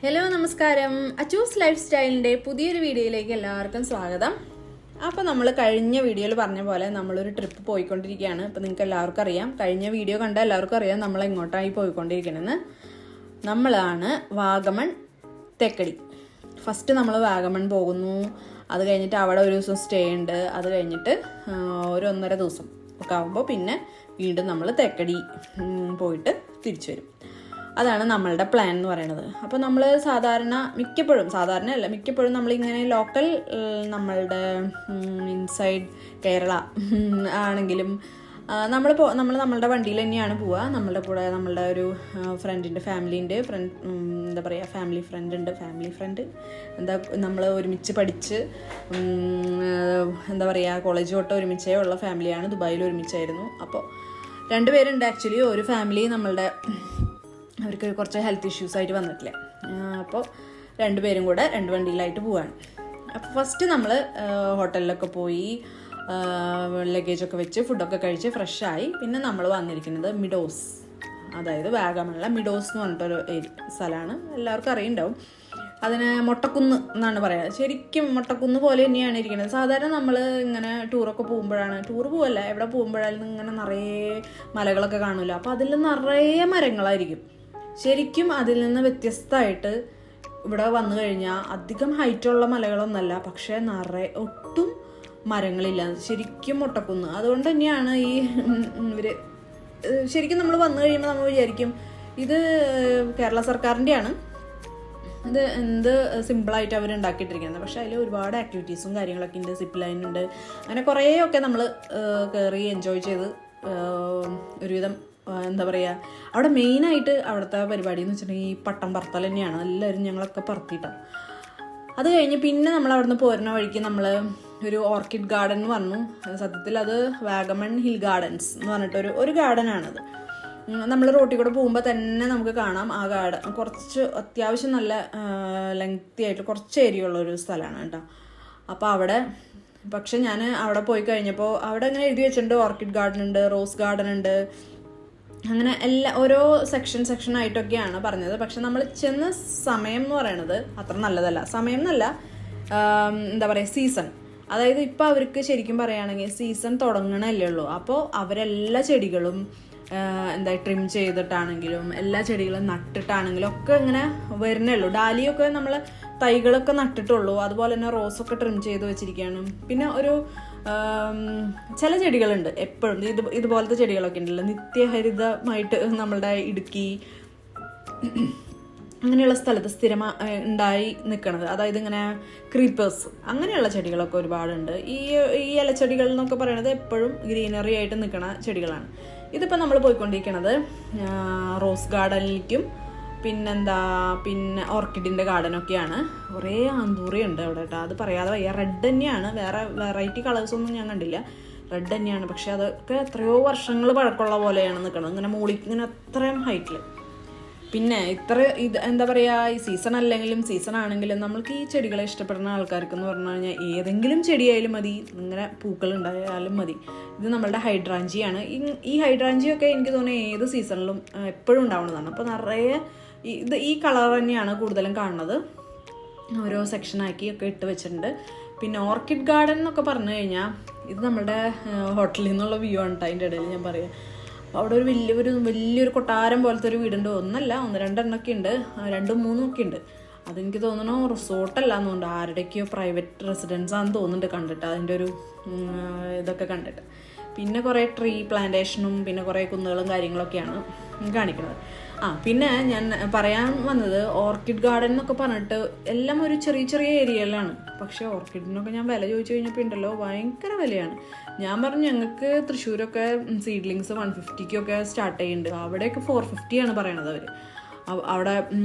Hello നമസ്കാരം. Achus life സ്റ്റൈലിൻ്റെ പുതിയൊരു വീഡിയോയിലേക്ക് എല്ലാവർക്കും സ്വാഗതം. അപ്പോൾ നമ്മൾ കഴിഞ്ഞ വീഡിയോയിൽ പറഞ്ഞ പോലെ നമ്മളൊരു ട്രിപ്പ് പോയിക്കൊണ്ടിരിക്കുകയാണ്. അപ്പോൾ നിങ്ങൾക്ക് എല്ലാവർക്കും അറിയാം, കഴിഞ്ഞ വീഡിയോ കണ്ട എല്ലാവർക്കും അറിയാം നമ്മൾ എങ്ങോട്ടായി പോയിക്കൊണ്ടിരിക്കണമെന്ന്. നമ്മളാണ് വാഗമൺ തെക്കടി. ഫസ്റ്റ് നമ്മൾ വാഗമൺ പോകുന്നു. അത് കഴിഞ്ഞിട്ട് അവിടെ ഒരു ദിവസം സ്റ്റേ ഉണ്ട്. അത് കഴിഞ്ഞിട്ട് ഒരു 1.5 ദിവസം ഒക്കെ ആകുമ്പോൾ പിന്നെ വീണ്ടും നമ്മൾ തെക്കടി പോയിട്ട് തിരിച്ചു വരും. അതാണ് നമ്മളുടെ പ്ലാൻ എന്ന് പറയുന്നത്. അപ്പോൾ നമ്മൾ മിക്കപ്പോഴും നമ്മളിങ്ങനെ ലോക്കൽ നമ്മളുടെ ഇൻസൈഡ് കേരള ആണെങ്കിലും നമ്മളുടെ വണ്ടിയിൽ തന്നെയാണ് പോവുക. നമ്മളുടെ ഒരു ഫ്രണ്ടിൻ്റെ ഫാമിലി ഫ്രണ്ട് നമ്മൾ ഒരുമിച്ച് പഠിച്ച് കോളേജ് തൊട്ട് ഒരുമിച്ചേ ഉള്ള ഫാമിലിയാണ്. ദുബായിൽ ഒരുമിച്ചായിരുന്നു. അപ്പോൾ 2 പേരുണ്ട് ആക്ച്വലി. ഒരു ഫാമിലി അവർക്ക് കുറച്ച് ഹെൽത്ത് ഇഷ്യൂസ് ആയിട്ട് വന്നിട്ടില്ല. അപ്പോൾ 2 പേരും കൂടെ 2 വണ്ടിയിലായിട്ട് പോവാണ്. അപ്പോൾ ഫസ്റ്റ് നമ്മൾ ഹോട്ടലിലൊക്കെ പോയി ലഗേജൊക്കെ വെച്ച് ഫുഡൊക്കെ കഴിച്ച് ഫ്രഷായി. പിന്നെ നമ്മൾ വന്നിരിക്കുന്നത് മിഡോസ്, അതായത് വാഗമണിലെ മിഡോസ് എന്ന് പറഞ്ഞിട്ടൊരു സ്ഥലമാണ്. എല്ലാവർക്കും അറിയുന്നുണ്ടാവും. അതിന് മൊട്ടക്കുന്ന് എന്നാണ് പറയുക. ശരിക്കും മൊട്ടക്കുന്ന് പോലെ തന്നെയാണ് ഇരിക്കുന്നത്. സാധാരണ നമ്മൾ ഇങ്ങനെ ടൂറൊക്കെ പോകുമ്പോഴാണ്, എവിടെ പോകുമ്പോഴാലും ഇങ്ങനെ നിറയെ മലകളൊക്കെ കാണില്ല. അപ്പോൾ അതിൽ നിറയെ മരങ്ങളായിരിക്കും. ശരിക്കും അതിൽ നിന്ന് വ്യത്യസ്തമായിട്ട് ഇവിടെ വന്നു കഴിഞ്ഞാൽ അധികം ഹൈറ്റുള്ള മലകളൊന്നല്ല, പക്ഷേ ഒട്ടും മരങ്ങളില്ല. ശരിക്കും മൊട്ടക്കുന്ന്. അതുകൊണ്ട് തന്നെയാണ് ശരിക്കും നമ്മൾ വന്നു കഴിയുമ്പോൾ നമ്മൾ വിചാരിക്കും ഇത് കേരള സർക്കാരിൻ്റെയാണ്, ഇത് എന്ത് സിമ്പിളായിട്ട് അവർ ഉണ്ടാക്കിയിട്ടിരിക്കുന്നത്. പക്ഷേ അതിൽ ഒരുപാട് ആക്ടിവിറ്റീസും കാര്യങ്ങളൊക്കെ ഉണ്ട്. സിപ്പ് ലൈൻ ഉണ്ട്. അങ്ങനെ കുറേയൊക്കെ നമ്മൾ കയറി എൻജോയ് ചെയ്ത് ഒരുവിധം അവിടെ മെയിനായിട്ട് അവിടുത്തെ പരിപാടി എന്ന് വെച്ചിട്ടുണ്ടെങ്കിൽ ഈ പട്ടം പറത്തൽ തന്നെയാണ്. എല്ലാവരും ഞങ്ങളൊക്കെ പറത്തിയിട്ടാണ്. അത് കഴിഞ്ഞ് പിന്നെ നമ്മൾ അവിടെ നിന്ന് പോരുന്ന വഴിക്ക് നമ്മൾ ഒരു ഓർക്കിഡ് ഗാർഡൻ എന്ന് പറഞ്ഞു. സത്യത്തിൽ അത് വാഗമൺ ഹിൽ ഗാർഡൻസ് എന്ന് പറഞ്ഞിട്ടൊരു ഗാർഡനാണത്. നമ്മൾ റോട്ടിൽ കൂടെ പോകുമ്പോൾ തന്നെ നമുക്ക് കാണാം ആ ഗാർഡൻ. കുറച്ച് അത്യാവശ്യം നല്ല ലെങ്തി ആയിട്ട് കുറച്ച് ഏരിയ ഉള്ളൊരു സ്ഥലമാണ് കേട്ടോ. അപ്പോൾ പക്ഷെ ഞാൻ അവിടെ പോയി കഴിഞ്ഞപ്പോൾ അവിടെ ഇങ്ങനെ എഴുതി വെച്ചിട്ടുണ്ട് ഓർക്കിഡ് ഗാർഡൻ ഉണ്ട്, റോസ് ഗാർഡൻ ഉണ്ട്, അങ്ങനെ ഓരോ സെക്ഷൻ ആയിട്ടൊക്കെയാണ് പറഞ്ഞത്. പക്ഷെ നമ്മൾ ചെന്ന സമയം എന്ന് പറയണത് അത്ര നല്ലതല്ല. സമയം എന്നല്ല, സീസൺ. അതായത് ഇപ്പോൾ അവർക്ക് ശരിക്കും പറയുകയാണെങ്കിൽ സീസൺ തുടങ്ങണല്ലേ ഉള്ളൂ. അപ്പോൾ അവരെല്ലാ ചെടികളും ട്രിം ചെയ്തിട്ടാണെങ്കിലും എല്ലാ ചെടികളും നട്ടിട്ടാണെങ്കിലും ഒക്കെ ഇങ്ങനെ വരുന്നേ ഉള്ളൂ. ഡാലിയൊക്കെ നമ്മൾ തൈകളൊക്കെ നട്ടിട്ടുള്ളൂ. അതുപോലെ തന്നെ റോസൊക്കെ ട്രിം ചെയ്ത് വെച്ചിരിക്കുകയാണ്. പിന്നെ ചില ചെടികളുണ്ട് എപ്പോഴും ഇതുപോലത്തെ ചെടികളൊക്കെ ഉണ്ടല്ലോ, നിത്യഹരിതമായിട്ട് നമ്മളുടെ ഇടുക്കി അങ്ങനെയുള്ള സ്ഥലത്ത് ഉണ്ടായി നിൽക്കണത്. അതായത് ഇങ്ങനെ ക്രീപ്പേഴ്സ് അങ്ങനെയുള്ള ചെടികളൊക്കെ ഒരുപാടുണ്ട്. ഈ ഇലച്ചെടികൾ എന്നൊക്കെ പറയുന്നത് എപ്പോഴും ഗ്രീനറി ആയിട്ട് നിൽക്കുന്ന ചെടികളാണ്. ഇതിപ്പോൾ നമ്മൾ പോയിക്കൊണ്ടിരിക്കുന്നത് റോസ് ഗാർഡനിലേക്കും പിന്നെ ഓർക്കിഡിൻ്റെ ഗാർഡനൊക്കെയാണ്. കുറേ ആന്തൂറിയുണ്ട് അവിടെ കേട്ടോ. അത് പറയാതെ വയ്യ. റെഡ് തന്നെയാണ്, വേറെ വെറൈറ്റി കളേഴ്സൊന്നും ഞാൻ കണ്ടില്ല. റെഡ് തന്നെയാണ്. പക്ഷെ അതൊക്കെ എത്രയോ വർഷങ്ങൾ പഴക്കമുള്ള പോലെയാണ് നിൽക്കുന്നത്, ഇങ്ങനെ ഇങ്ങനെ അത്രയും ഹൈറ്റിൽ. പിന്നെ ഈ സീസൺ അല്ലെങ്കിലും സീസൺ ആണെങ്കിലും നമ്മൾക്ക് ഈ ചെടികളെ ഇഷ്ടപ്പെടുന്ന ആൾക്കാർക്ക് എന്ന് പറഞ്ഞു കഴിഞ്ഞാൽ ഏതെങ്കിലും ചെടിയായാലും മതി, ഇങ്ങനെ പൂക്കൾ ഉണ്ടായാലും മതി. ഇത് നമ്മളുടെ ഹൈഡ്രാഞ്ചിയാണ്. ഈ ഹൈഡ്രാഞ്ചിയൊക്കെ എനിക്ക് തോന്നുന്നത് ഏത് സീസണിലും എപ്പോഴും ഉണ്ടാവുന്നതാണ്. അപ്പോൾ നിറയെ ഈ കളർ തന്നെയാണ് കൂടുതലും കാണുന്നത്. ഓരോ സെക്ഷനാക്കി ഒക്കെ ഇട്ട് വെച്ചിട്ടുണ്ട്. പിന്നെ ഓർക്കിഡ് ഗാർഡൻ എന്നൊക്കെ പറഞ്ഞു കഴിഞ്ഞാൽ ഇത് നമ്മുടെ ഹോട്ടലിൽ നിന്നുള്ള വ്യൂ ആണ് കേട്ടോ. അതിൻ്റെ ഇടയിൽ ഞാൻ പറയാം, അവിടെ ഒരു വലിയൊരു കൊട്ടാരം പോലത്തെ ഒരു വീടുണ്ട്. 1 2 എണ്ണമൊക്കെ ഉണ്ട്, 2 3 ഒക്കെ ഉണ്ട്. അതെനിക്ക് തോന്നുന്നു റിസോർട്ടല്ല എന്നുണ്ട്, ആരുടെയൊക്കെയോ പ്രൈവറ്റ് റെസിഡൻസ് ആണെന്ന് തോന്നുന്നുണ്ട് കണ്ടിട്ട്, അതിൻ്റെ ഒരു ഇതൊക്കെ കണ്ടിട്ട്. പിന്നെ കുറേ ട്രീ പ്ലാന്റേഷനും പിന്നെ കുറേ കുന്നുകളും കാര്യങ്ങളൊക്കെയാണ് കാണിക്കുന്നത്. പിന്നെ ഞാൻ പറയാൻ വന്നത് ഓർക്കിഡ് ഗാർഡൻ എന്നൊക്കെ പറഞ്ഞിട്ട് എല്ലാം ഒരു ചെറിയ ഏരിയയിലാണ്. പക്ഷേ ഓർക്കിഡിനൊക്കെ ഞാൻ വില ചോദിച്ചു കഴിഞ്ഞപ്പോൾ ഉണ്ടല്ലോ ഭയങ്കര വിലയാണ്. ഞാൻ പറഞ്ഞു ഞങ്ങൾക്ക് തൃശ്ശൂരൊക്കെ സീഡ്ലിങ്സ് 150-ക്കൊക്കെ സ്റ്റാർട്ട് ചെയ്യുന്നുണ്ട്. അവിടെയൊക്കെ 450 പറയണത് അവർ അവിടെ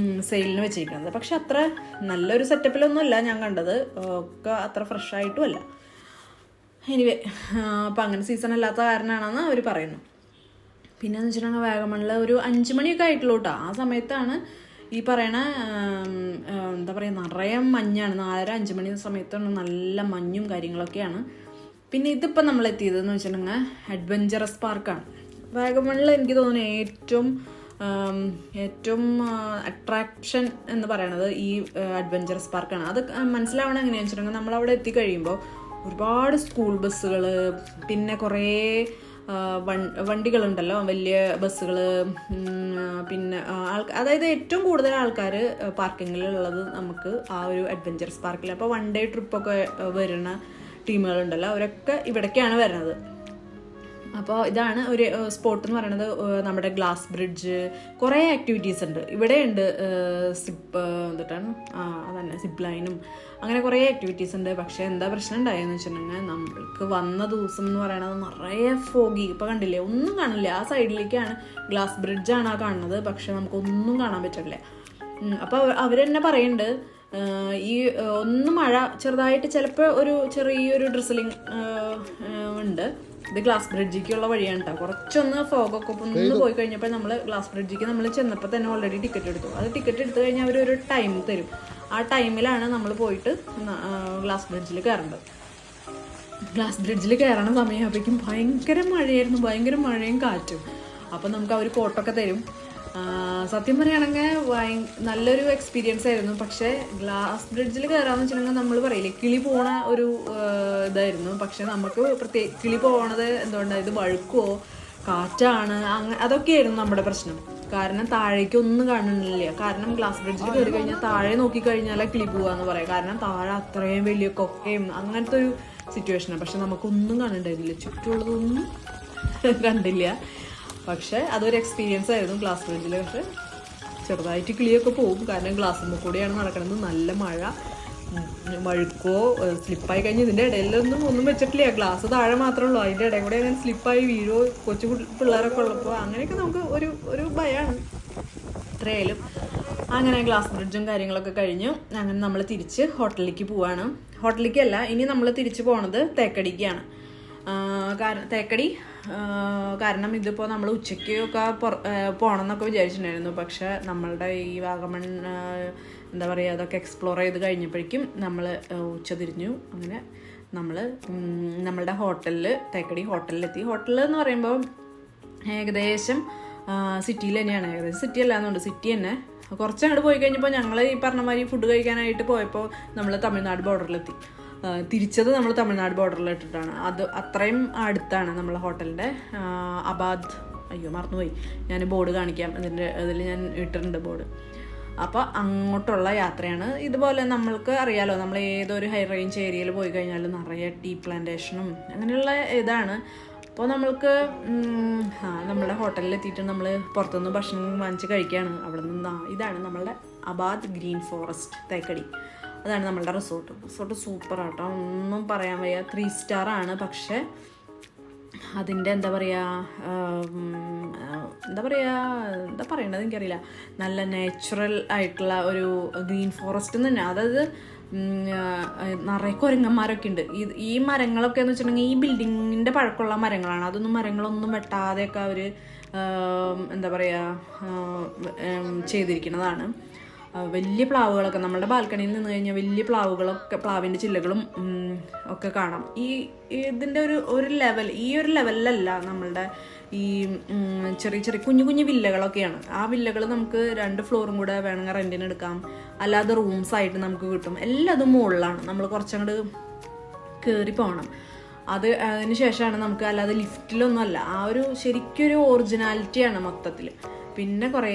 സെയിലിന് വെച്ചിരിക്കുന്നത്. പക്ഷെ അത്ര നല്ലൊരു സെറ്റപ്പിലൊന്നുമല്ല ഞാൻ കണ്ടത്, ഒക്കെ അത്ര ഫ്രഷ് ആയിട്ടും അല്ല. എനിവേ അപ്പം അങ്ങനെ സീസൺ അല്ലാത്ത കാരണമാണെന്ന് അവർ പറയുന്നു. പിന്നെന്ന് വെച്ചിട്ടുണ്ടെങ്കിൽ വാഗമണിൽ ഒരു 5 മണിയൊക്കെ ആയിട്ടുള്ളൂ കേട്ടോ. ആ സമയത്താണ് ഈ പറയണ നിറയെ മഞ്ഞാണ്. 4-5 മണി സമയത്താണ് നല്ല മഞ്ഞും കാര്യങ്ങളൊക്കെയാണ്. പിന്നെ ഇതിപ്പോൾ നമ്മൾ എത്തിയതെന്ന് വെച്ചിട്ടുണ്ടെങ്കിൽ അഡ്വഞ്ചറസ് പാർക്കാണ്. വാഗമണിൽ എനിക്ക് തോന്നുന്നു ഏറ്റവും ഏറ്റവും അട്രാക്ഷൻ എന്ന് പറയുന്നത് ഈ അഡ്വഞ്ചറസ് പാർക്കാണ്. അത് മനസ്സിലാവണം എങ്ങനെയാണെന്ന് വെച്ചിട്ടുണ്ടെങ്കിൽ നമ്മളവിടെ എത്തിക്കഴിയുമ്പോൾ ഒരുപാട് സ്കൂൾ ബസ്സുകൾ, പിന്നെ കുറേ വണ്ടികളുണ്ടല്ലോ, വലിയ ബസ്സുകൾ, പിന്നെ അതായത് ഏറ്റവും കൂടുതൽ ആൾക്കാർ പാർക്കിങ്ങിലുള്ളത് നമുക്ക് ആ ഒരു അഡ്വഞ്ചറസ് പാർക്കിൽ. അപ്പോൾ 1 ഡേ ട്രിപ്പൊക്കെ വരുന്ന ടീമുകളുണ്ടല്ലോ, അവരൊക്കെ ഇവിടേക്കാണ് വരുന്നത്. അപ്പോൾ ഇതാണ് ഒരു സ്പോട്ട് എന്ന് പറയുന്നത്. നമ്മുടെ ഗ്ലാസ് ബ്രിഡ്ജ്, കുറേ ആക്ടിവിറ്റീസ് ഉണ്ട് ഇവിടെ ഉണ്ട്. അതന്നെ സിപ്പ് ലൈനും അങ്ങനെ കുറേ ആക്ടിവിറ്റീസ് ഉണ്ട്. പക്ഷേ എന്താ പ്രശ്നം ഉണ്ടായെന്ന് വെച്ചിട്ടുണ്ടെങ്കിൽ നമ്മൾക്ക് വന്ന ദിവസം എന്ന് പറയുന്നത് നിറയെ ഫോഗി. ഇപ്പോൾ കണ്ടില്ലേ, ഒന്നും കാണില്ല. ആ സൈഡിലേക്കാണ് ഗ്ലാസ് ബ്രിഡ്ജാണ് ആ കാണുന്നത്, പക്ഷെ നമുക്കൊന്നും കാണാൻ പറ്റില്ല. അപ്പോൾ അവർ തന്നെ പറയുന്നുണ്ട് ഈ ഒന്ന് മഴ ചെറുതായിട്ട് ചിലപ്പോൾ ഒരു ചെറിയൊരു ഡ്രിസലിങ് ഉണ്ട്. ഇത് ഗ്ലാസ് ബ്രിഡ്ജിക്കുള്ള വഴിയാണ് കേട്ടോ. കുറച്ചൊന്ന് ഫോഗൊക്കെ ഒന്ന് പോയി കഴിഞ്ഞപ്പോൾ നമ്മൾ ഗ്ലാസ് ബ്രിഡ്ജിക്ക് നമ്മൾ ചെന്നപ്പോൾ തന്നെ ഓൾറെഡി ടിക്കറ്റ് എടുത്തു. അത് ടിക്കറ്റ് എടുത്തു കഴിഞ്ഞാൽ അവരൊരു ടൈം തരും. ആ ടൈമിലാണ് നമ്മൾ പോയിട്ട് ഗ്ലാസ് ബ്രിഡ്ജിൽ കയറേണ്ടത്. ഗ്ലാസ് ബ്രിഡ്ജിൽ കയറണ സമയമാകുമ്പോഴേക്കും ഭയങ്കര മഴയായിരുന്നു, ഭയങ്കര മഴയും കാറ്റും. അപ്പം നമുക്ക് അവർ കോട്ടൊക്കെ തരും. സത്യം പറയുകയാണെങ്കിൽ നല്ലൊരു എക്സ്പീരിയൻസ് ആയിരുന്നു. പക്ഷേ ഗ്ലാസ് ബ്രിഡ്ജിൽ കയറാമെന്ന് വെച്ചിട്ടുണ്ടെങ്കിൽ നമ്മൾ പറയില്ലേ, കിളി പോണ ഒരു ഇതായിരുന്നു. പക്ഷെ നമുക്ക് കിളി പോകണത് എന്തുകൊണ്ടാണ്, ഇത് വഴുക്കോ കാറ്റാണ് അതൊക്കെയായിരുന്നു നമ്മുടെ പ്രശ്നം. കാരണം താഴേക്കൊന്നും കാണുന്നില്ല. കാരണം ഗ്ലാസ് ബ്രിഡ്ജിൽ കയറി കഴിഞ്ഞാൽ താഴെ നോക്കിക്കഴിഞ്ഞാൽ കിളി പോവാന്ന് പറയാം. കാരണം താഴെ അത്രയും വലിയ കൊക്കയും അങ്ങനത്തെ ഒരു സിറ്റുവേഷനാണ്. പക്ഷെ നമുക്കൊന്നും കാണണ്ടായിരുന്നില്ല, ചുറ്റുമുള്ളതൊന്നും കണ്ടില്ല. പക്ഷെ അതൊരു എക്സ്പീരിയൻസ് ആയിരുന്നു ഗ്ലാസ് ബ്രിഡ്ജിൽ. പക്ഷെ ചെറുതായിട്ട് കിളിയൊക്കെ പോകും, കാരണം ഗ്ലാസ്സിൽ കൂടിയാണ് നടക്കുന്നത്. നല്ല മഴ, വഴുക്കോ സ്ലിപ്പായി കഴിഞ്ഞ് ഇതിൻ്റെ ഇടയിലൊന്നും വെച്ചിട്ടില്ല. ഗ്ലാസ് താഴെ മാത്രമേ ഉള്ളൂ, അതിൻ്റെ ഇടയിൽ കൂടെ അങ്ങനെ സ്ലിപ്പായി വീഴോ, കൊച്ചു പിള്ളേരൊക്കെ ഉള്ളപ്പോൾ അങ്ങനെയൊക്കെ നമുക്ക് ഒരു ഭയമാണ്. ഇത്രയായാലും അങ്ങനെ ഗ്ലാസ് ബ്രിഡ്ജും കാര്യങ്ങളൊക്കെ കഴിഞ്ഞു. അങ്ങനെ നമ്മൾ തിരിച്ച് ഹോട്ടലിലേക്ക് പോവാണ്. ഹോട്ടലിലേക്കല്ല, ഇനി നമ്മൾ തിരിച്ച് പോണത് തേക്കടിക്കാണ്. കാരണം ഇതിപ്പോൾ നമ്മൾ ഉച്ചയ്ക്കൊക്കെ പോകണം എന്നൊക്കെ വിചാരിച്ചിട്ടുണ്ടായിരുന്നു. പക്ഷെ നമ്മളുടെ ഈ വാഗമൺ എന്താ പറയുക, അതൊക്കെ എക്സ്പ്ലോർ ചെയ്ത് കഴിഞ്ഞപ്പോഴേക്കും നമ്മൾ ഉച്ച തിരിഞ്ഞു. അങ്ങനെ നമ്മളുടെ തേക്കടി ഹോട്ടലിലെത്തി. ഹോട്ടൽ എന്ന് പറയുമ്പോൾ ഏകദേശം സിറ്റിയിൽ തന്നെയാണ്. ഏകദേശം സിറ്റി അല്ലാന്നുണ്ട്, സിറ്റി തന്നെ. കുറച്ചങ്ങോട്ട് പോയി കഴിഞ്ഞപ്പോൾ ഞങ്ങൾ ഈ പറഞ്ഞ മാതിരി ഫുഡ് കഴിക്കാനായിട്ട് പോയപ്പോൾ നമ്മൾ തമിഴ്നാട് ബോർഡറിലെത്തി. തിരിച്ചത് നമ്മൾ തമിഴ്നാട് ബോർഡറിൽ ഇട്ടിട്ടാണ്. അത് അത്രയും അടുത്താണ് നമ്മളെ ഹോട്ടലിൻ്റെ. അബാദ്, മറന്നുപോയി, ഞാൻ ബോർഡ് കാണിക്കാം, അതിൽ ഞാൻ ഇട്ടിട്ടുണ്ട് ബോർഡ്. അപ്പോൾ അങ്ങോട്ടുള്ള യാത്രയാണ്. ഇതുപോലെ നമ്മൾക്ക് അറിയാലോ, നമ്മൾ ഏതൊരു ഹൈ റേഞ്ച് ഏരിയയിൽ പോയി കഴിഞ്ഞാലും നിറയെ ടീ പ്ലാന്റേഷനും അങ്ങനെയുള്ള ഇതാണ്. അപ്പോൾ നമ്മൾക്ക് നമ്മുടെ ഹോട്ടലിൽ എത്തിയിട്ട് നമ്മൾ പുറത്തുനിന്ന് ഭക്ഷണം വാങ്ങിച്ച് കഴിക്കുകയാണ്. അവിടെ നിന്ന് ഇതാണ് നമ്മളുടെ അബാദ് ഗ്രീൻ ഫോറസ്റ്റ് തേക്കടി. അതാണ് നമ്മളുടെ റിസോർട്ട് സൂപ്പറാട്ടോ, ഒന്നും പറയാൻ വയ്യ. 3 സ്റ്റാറാണ്. പക്ഷേ അതിൻ്റെ എന്താ പറയേണ്ടത് എനിക്കറിയില്ല. നല്ല നാച്ചുറൽ ആയിട്ടുള്ള ഒരു ഗ്രീൻ ഫോറസ്റ്റ് തന്നെ. അതായത് നിറയെ കുരങ്ങന്മാരൊക്കെ ഉണ്ട്. ഈ മരങ്ങളൊക്കെ എന്ന് വെച്ചിട്ടുണ്ടെങ്കിൽ ഈ ബിൽഡിങ്ങിൻ്റെ പഴക്കമുള്ള മരങ്ങളാണ്. മരങ്ങളൊന്നും വെട്ടാതെയൊക്കെ അവർ ചെയ്തിരിക്കുന്നതാണ്. വലിയ പ്ലാവുകളൊക്കെ നമ്മളുടെ ബാൽക്കണിയിൽ നിന്ന് കഴിഞ്ഞാൽ വലിയ പ്ലാവിൻ്റെ ചില്ലകളും ഒക്കെ കാണാം. ഇതിൻ്റെ ഒരു ലെവലിലല്ല നമ്മളുടെ ഈ ചെറിയ കുഞ്ഞു വില്ലകളൊക്കെയാണ്. ആ വില്ലകൾ നമുക്ക് 2 ഫ്ലോറും കൂടെ വേണമെങ്കിൽ റെൻറ്റിന് എടുക്കാം, അല്ലാതെ റൂംസായിട്ട് നമുക്ക് കിട്ടും. എല്ലാതും മുകളിലാണ്, നമ്മൾ കുറച്ചങ്ങോട്ട് കയറി പോകണം. അതിന് ശേഷമാണ് നമുക്ക്, അല്ലാതെ ലിഫ്റ്റിലൊന്നും അല്ല. ശരിക്കൊരു ഒറിജിനാലിറ്റിയാണ് മൊത്തത്തിൽ. പിന്നെ കുറേ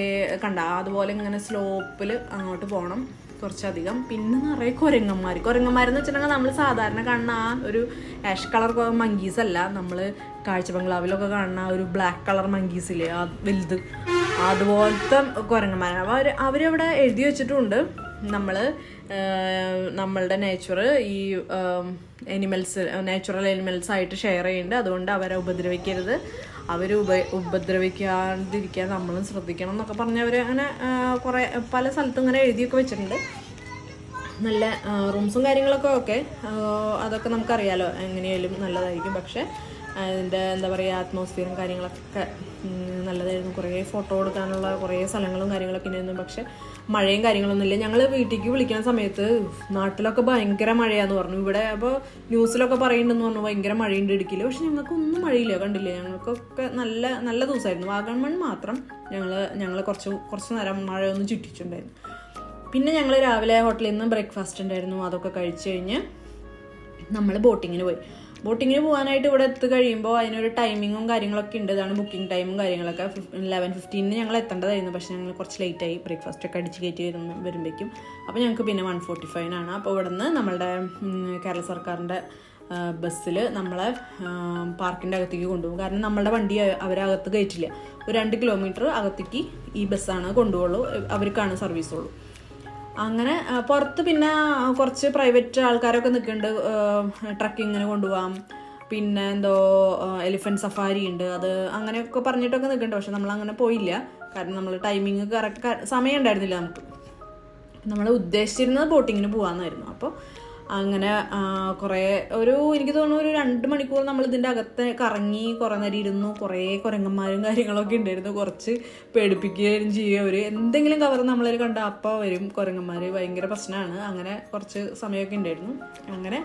അതുപോലെ ഇങ്ങനെ സ്ലോപ്പിൽ അങ്ങോട്ട് പോകണം കുറച്ചധികം. പിന്നെ നിറയെ കുരങ്ങന്മാരെന്ന് വെച്ചിട്ടുണ്ടെങ്കിൽ നമ്മൾ സാധാരണ കാണുന്ന ആ ഒരു ആഷ് കളർ മങ്കീസ് അല്ല, നമ്മൾ കാഴ്ച ബംഗ്ലാവിലൊക്കെ കാണുന്ന ഒരു ബ്ലാക്ക് കളർ മങ്കീസില്ലേ, വലുത്, അതുപോലത്തെ കുരങ്ങന്മാരാണ്. അപ്പോൾ അവരവിടെ എഴുതി വെച്ചിട്ടുണ്ട്, നമ്മളുടെ ഈ നാച്ചുറൽ എനിമൽസ് ആയിട്ട് ഷെയർ ചെയ്യുന്നുണ്ട്, അതുകൊണ്ട് അവരെ ഉപദ്രവിക്കരുത്, ഉപദ്രവിക്കാതിരിക്കാൻ നമ്മളും ശ്രദ്ധിക്കണം എന്നൊക്കെ പറഞ്ഞ് അവർ അങ്ങനെ കുറേ പല സ്ഥലത്തും ഇങ്ങനെ എഴുതിയൊക്കെ വെച്ചിട്ടുണ്ട്. നല്ല റൂംസും കാര്യങ്ങളൊക്കെ അതൊക്കെ നമുക്കറിയാലോ എങ്ങനെയായാലും നല്ലതായിരിക്കും. പക്ഷേ അതിൻ്റെ എന്താ പറയുക അറ്റ്മോസ്ഫിയറും കാര്യങ്ങളൊക്കെ നല്ലതായിരുന്നു. കുറേ ഫോട്ടോ എടുക്കാനുള്ള കുറേ സ്ഥലങ്ങളും കാര്യങ്ങളൊക്കെ ഉണ്ടായിരുന്നു. പക്ഷെ മഴയും കാര്യങ്ങളൊന്നും ഇല്ല. ഞങ്ങൾ വീട്ടിലേക്ക് വിളിക്കുന്ന സമയത്ത് നാട്ടിലൊക്കെ ഭയങ്കര മഴയാന്ന് പറഞ്ഞു. ഇവിടെ അപ്പോൾ ന്യൂസിലൊക്കെ പറയുന്നുണ്ടെന്ന് പറഞ്ഞു ഭയങ്കര മഴയുണ്ട് ഇടുക്കിയിൽ. പക്ഷെ ഞങ്ങൾക്കൊന്നും മഴയില്ല, കണ്ടില്ലേ. ഞങ്ങൾക്കൊക്കെ നല്ല നല്ല ദിവസമായിരുന്നു. വാഗമൺ മാത്രം ഞങ്ങൾ കുറച്ച് നേരം മഴയൊന്നും ചുറ്റിച്ചിട്ടുണ്ടായിരുന്നു. പിന്നെ ഞങ്ങൾ രാവിലെ ഹോട്ടലിൽ നിന്ന് ബ്രേക്ക്ഫാസ്റ്റ് ഉണ്ടായിരുന്നു. അതൊക്കെ കഴിച്ച് കഴിഞ്ഞ് നമ്മൾ ബോട്ടിങ്ങിന് പോയി. ബോട്ടിങ്ങിന് പോകാനായിട്ട് ഇവിടെ എത്തി കഴിയുമ്പോൾ അതിനൊരു ടൈമിങ്ങും കാര്യങ്ങളൊക്കെ ഉണ്ട്. ഇതാണ് ബുക്കിംഗ് ടൈമും കാര്യങ്ങളൊക്കെ. 11:15 ഞങ്ങൾ എത്തേണ്ടതായിരുന്നു. പക്ഷേ ഞങ്ങൾ കുറച്ച് ലേറ്റായി, ബ്രേക്ക്ഫാസ്റ്റൊക്കെ അടിച്ച് കയറ്റി വരുമ്പോഴേക്കും. അപ്പോൾ ഞങ്ങൾക്ക് പിന്നെ 1:45 അപ്പോൾ ഇവിടെ നിന്ന് നമ്മളുടെ കേരള സർക്കാരിൻ്റെ ബസ്സിൽ നമ്മളെ പാർക്കിൻ്റെ അകത്തേക്ക് കൊണ്ടുപോകും. കാരണം നമ്മളുടെ വണ്ടി അവരകത്ത് കയറ്റില്ല. ഒരു 2 കിലോമീറ്റർ അകത്തേക്ക് ഈ ബസ്സാണ് കൊണ്ടുപോകുള്ളൂ, അവർക്കാണ് സർവീസുള്ളൂ. അങ്ങനെ പുറത്ത് പിന്നെ കുറച്ച് പ്രൈവറ്റ് ആൾക്കാരൊക്കെ നിൽക്കുന്നുണ്ട്, ട്രക്കിങ്ങിന് കൊണ്ടുപോകാം. പിന്നെ എന്തോ എലിഫൻറ്റ് സഫാരി ഉണ്ട്, അത് അങ്ങനെയൊക്കെ പറഞ്ഞിട്ടൊക്കെ നിൽക്കുന്നുണ്ട്. പക്ഷെ നമ്മളങ്ങനെ പോയില്ല. കാരണം നമ്മൾ ടൈമിങ് കറക്റ്റ് സമയം ഉണ്ടായിരുന്നില്ല നമുക്ക്. നമ്മൾ ഉദ്ദേശിച്ചിരുന്നത് ബോട്ടിങ്ങിന് പോകാമെന്നായിരുന്നു. അപ്പോൾ അങ്ങനെ എനിക്ക് തോന്നുന്നു ഒരു 2 മണിക്കൂർ നമ്മൾ ഇതിൻ്റെ അകത്ത് കറങ്ങി കുറേ നേരം ഇരുന്നു. കുറേ കുരങ്ങന്മാരും കാര്യങ്ങളൊക്കെ ഉണ്ടായിരുന്നു. കുറച്ച് പേടിപ്പിക്കുകയും ചെയ്യുക. എന്തെങ്കിലും കവർ നമ്മളതിൽ കണ്ട അപ്പോൾ വരും കുരങ്ങന്മാർ, ഭയങ്കര പ്രശ്നമാണ്. അങ്ങനെ കുറച്ച് സമയമൊക്കെ ഉണ്ടായിരുന്നു. അങ്ങനെ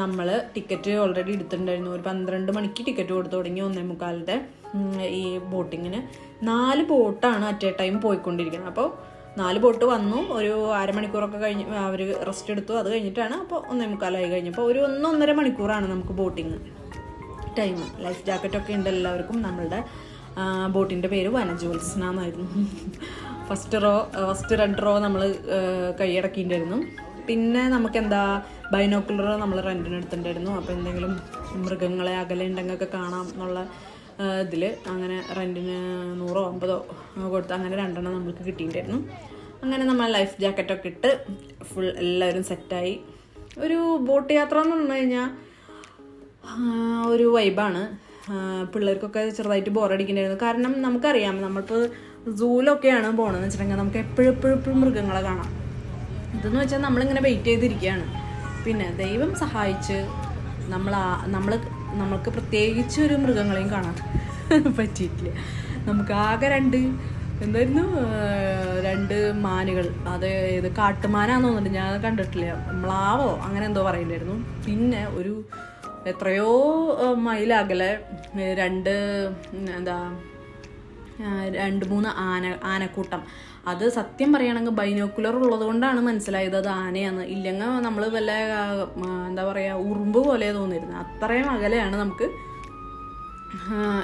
നമ്മൾ ടിക്കറ്റ് ഓൾറെഡി എടുത്തിട്ടുണ്ടായിരുന്നു. ഒരു 12 മണിക്ക് ടിക്കറ്റ് കൊടുത്തു തുടങ്ങി. 1:45 ഈ ബോട്ടിങ്ങിന് 4 ബോട്ടാണ് അറ്റ് എ ടൈം പോയിക്കൊണ്ടിരിക്കുന്നത്. അപ്പോൾ 4 ബോട്ട് വന്നു. ഒരു അരമണിക്കൂറൊക്കെ കഴിഞ്ഞ് അവർ റെസ്റ്റ് എടുത്തു. അത് കഴിഞ്ഞിട്ടാണ് അപ്പോൾ 1:45 കഴിഞ്ഞപ്പോൾ ഒരു 1-1.5 മണിക്കൂറാണ് നമുക്ക് ബോട്ടിങ് ടൈം. ലൈഫ് ജാക്കറ്റൊക്കെ ഉണ്ട് എല്ലാവർക്കും. നമ്മളുടെ ബോട്ടിൻ്റെ പേര് വനജോത്സ്ന എന്നായിരുന്നു. ഫസ്റ്റ് 2 റോ നമ്മൾ കൈയടക്കിയിട്ടുണ്ടായിരുന്നു. പിന്നെ നമുക്കെന്താ ബൈനോക്കുലർ നമ്മൾ റെൻറ്റിന് എടുത്തിട്ടുണ്ടായിരുന്നു. അപ്പോൾ എന്തെങ്കിലും മൃഗങ്ങളെ അകലെ ഉണ്ടെങ്കിലൊക്കെ കാണാം എന്നുള്ള ഇതിൽ അങ്ങനെ റെൻറ്റിന് 100-50 കൊടുത്ത് അങ്ങനെ 2 നമ്മൾക്ക് കിട്ടിയിട്ടുണ്ടായിരുന്നു. അങ്ങനെ നമ്മൾ ലൈഫ് ജാക്കറ്റൊക്കെ ഇട്ട് ഫുൾ എല്ലാവരും സെറ്റായി. ഒരു ബോട്ട് യാത്ര എന്ന് പറഞ്ഞു കഴിഞ്ഞാൽ ഒരു വൈബാണ്. പിള്ളേർക്കൊക്കെ ചെറുതായിട്ട് ബോറടിക്കുന്നുണ്ടായിരുന്നു. കാരണം നമുക്കറിയാം നമ്മളിപ്പോൾ സൂലൊക്കെയാണ് പോകണമെന്ന് വെച്ചിട്ടുണ്ടെങ്കിൽ നമുക്ക് എപ്പോഴും മൃഗങ്ങളെ കാണാം. ഇതെന്ന് വെച്ചാൽ നമ്മളിങ്ങനെ വെയിറ്റ് ചെയ്തിരിക്കുകയാണ്. പിന്നെ ദൈവം സഹായിച്ച് നമ്മൾക്ക് പ്രത്യേകിച്ച് ഒരു മൃഗങ്ങളെയും കാണാൻ പറ്റിയിട്ടില്ല. നമുക്ക് ആകെ 2 മാനുകൾ, അത് ഏത് കാട്ടുമാനാന്ന് തോന്നുന്നുണ്ട്, ഞാൻ കണ്ടിട്ടില്ല. മ്ലാവോ അങ്ങനെ എന്തോ പറയുന്നുണ്ടായിരുന്നു. പിന്നെ ഒരു എത്രയോ മൈലകലെ 2-3 ആനക്കൂട്ടം. അത് സത്യം പറയുകയാണെങ്കിൽ ബൈനോക്കുലർ ഉള്ളത് കൊണ്ടാണ് മനസ്സിലായത് അത് ആനയാണ്. ഇല്ലെങ്കിൽ നമ്മൾ വല്ല എന്താ പറയുക ഉറുമ്പ് പോലെ തോന്നിയിരുന്നു. അത്രയും അകലെയാണ് നമുക്ക്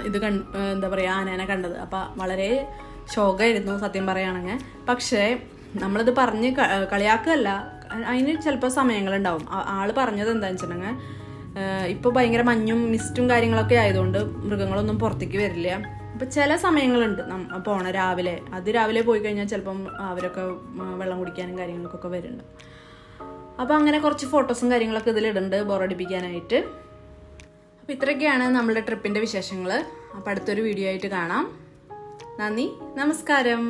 ഇത് എന്താ പറയുക ആനേനെ കണ്ടത്. അപ്പം വളരെ ശോകമായിരുന്നു സത്യം പറയുകയാണെങ്കിൽ. പക്ഷേ നമ്മളിത് പറഞ്ഞ് കളിയാക്കുകയല്ല, അതിന് ചിലപ്പോൾ സമയങ്ങളുണ്ടാവും. ആൾ പറഞ്ഞത് എന്താണെന്ന് വെച്ചിട്ടുണ്ടെങ്കിൽ ഇപ്പോൾ ഭയങ്കര മഞ്ഞും മിസ്റ്റും കാര്യങ്ങളൊക്കെ ആയതുകൊണ്ട് മൃഗങ്ങളൊന്നും പുറത്തേക്ക് വരില്ല. അപ്പോൾ ചില സമയങ്ങളുണ്ട് രാവിലെ പോയി കഴിഞ്ഞാൽ ചിലപ്പം അവരൊക്കെ വെള്ളം കുടിക്കാനും കാര്യങ്ങൾക്കൊക്കെ വരുന്നുണ്ട്. അപ്പോൾ അങ്ങനെ കുറച്ച് ഫോട്ടോസും കാര്യങ്ങളൊക്കെ ഇതിലിടുന്നുണ്ട് ബോറടിപ്പിക്കാനായിട്ട്. അപ്പോൾ ഇത്രയൊക്കെയാണ് നമ്മളുടെ ട്രിപ്പിൻ്റെ വിശേഷങ്ങൾ. അപ്പോൾ അടുത്തൊരു വീഡിയോ ആയിട്ട് കാണാം. നന്ദി, നമസ്കാരം.